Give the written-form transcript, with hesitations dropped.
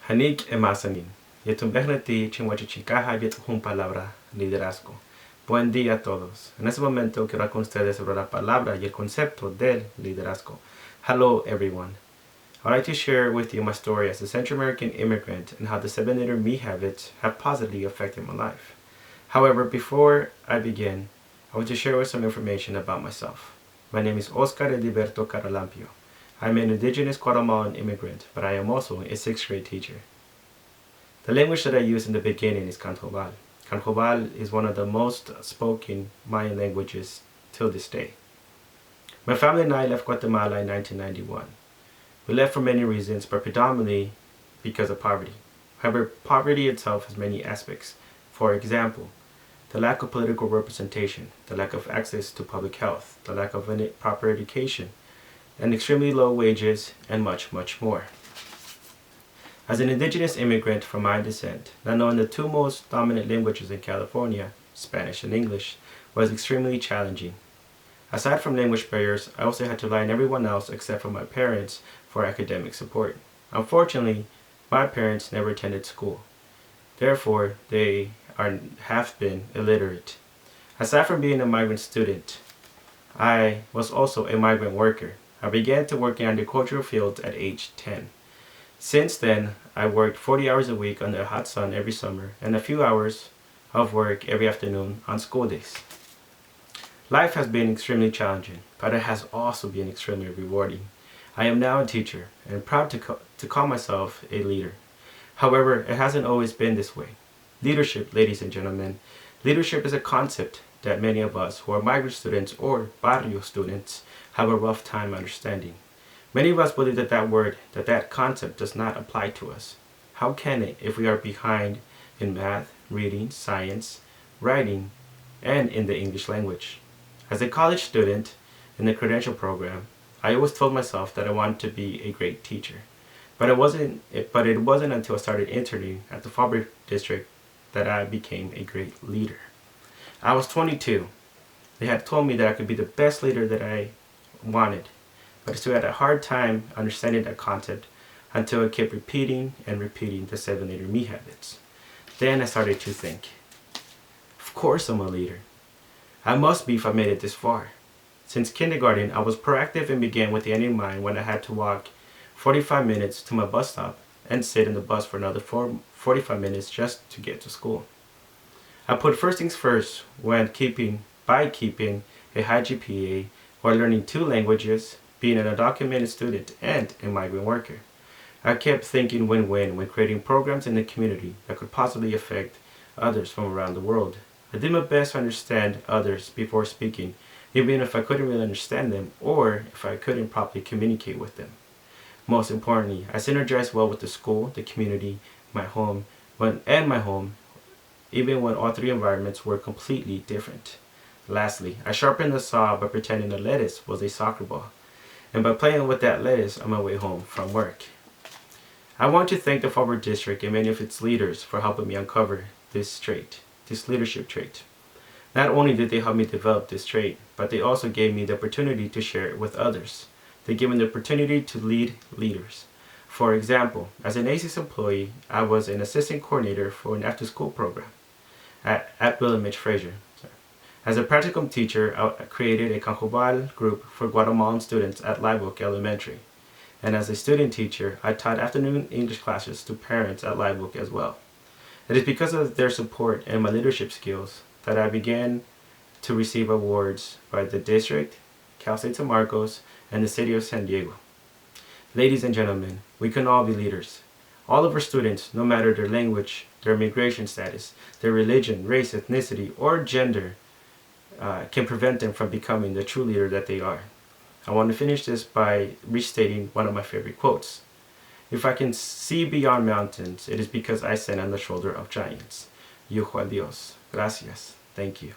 Hanik Emasanin. Yetumbehnati chinhuachichicaja yetujun palabra liderazgo. Buen día a todos. En este momento quiero hablar con ustedes sobre la palabra y el concepto del liderazgo. Hello everyone. I'd like to share with you my story as a Central American immigrant and how the 7-letter me habits have positively affected my life. However, before I begin, I want to share with some information about myself. My name is Oscar Ediberto Caralampio. I'm an indigenous Guatemalan immigrant, but I am also a 6th grade teacher. The language that I use in the beginning is Canjobal. Canjobal is one of the most spoken Mayan languages till this day. My family and I left Guatemala in 1991. We left for many reasons, but predominantly because of poverty. However, poverty itself has many aspects. For example, the lack of political representation, the lack of access to public health, the lack of any proper education, and extremely low wages, and much, much more. As an indigenous immigrant from Mayan descent, not knowing the two most dominant languages in California, Spanish and English, was extremely challenging. Aside from language barriers, I also had to rely on everyone else except for my parents for academic support. Unfortunately, my parents never attended school. Therefore, they have been illiterate. Aside from being a migrant student, I was also a migrant worker. I began to work in agricultural fields at age 10. Since then, I worked 40 hours a week under the hot sun every summer and a few hours of work every afternoon on school days. Life has been extremely challenging, but it has also been extremely rewarding. I am now a teacher and proud to call myself a leader. However, it hasn't always been this way. Leadership, ladies and gentlemen, leadership is a concept that many of us who are migrant students or barrio students have a rough time understanding. Many of us believe that concept does not apply to us. How can it if we are behind in math, reading, science, writing, and in the English language? As a college student in the credential program, I always told myself that I wanted to be a great teacher. But it wasn't until I started interning at the Faubourg district that I became a great leader. I was 22. They had told me that I could be the best leader that I wanted, but I still had a hard time understanding that concept until I kept repeating and repeating the 7-letter me habits. Then I started to think, of course I'm a leader. I must be if I made it this far. Since kindergarten, I was proactive and began with the end in mind when I had to walk 45 minutes to my bus stop and sit in the bus for another 45 minutes just to get to school. I put first things first by keeping a high GPA while learning 2 languages, being an undocumented student, and a migrant worker. I kept thinking win-win when creating programs in the community that could possibly affect others from around the world. I did my best to understand others before speaking, even if I couldn't really understand them or if I couldn't properly communicate with them. Most importantly, I synergized well with the school, the community, my home, even when all 3 environments were completely different. Lastly, I sharpened the saw by pretending the lettuce was a soccer ball, and by playing with that lettuce on my way home from work. I want to thank the Faubourg district and many of its leaders for helping me uncover this leadership trait. Not only did they help me develop this trait, but they also gave me the opportunity to share it with others. They gave me the opportunity to lead leaders. For example, as an ACES employee, I was an assistant coordinator for an after-school program at William H. Fraser. As a practicum teacher, I created a Canjobal group for Guatemalan students at Live Oak Elementary. And as a student teacher, I taught afternoon English classes to parents at Live Oak as well. It is because of their support and my leadership skills that I began to receive awards by the district, Cal State San Marcos, and the city of San Diego. Ladies and gentlemen, we can all be leaders. All of our students, no matter their language, their immigration status, their religion, race, ethnicity, or gender, can prevent them from becoming the true leader that they are. I want to finish this by restating one of my favorite quotes. If I can see beyond mountains, it is because I stand on the shoulder of giants. Yujo a Dios. Gracias. Thank you.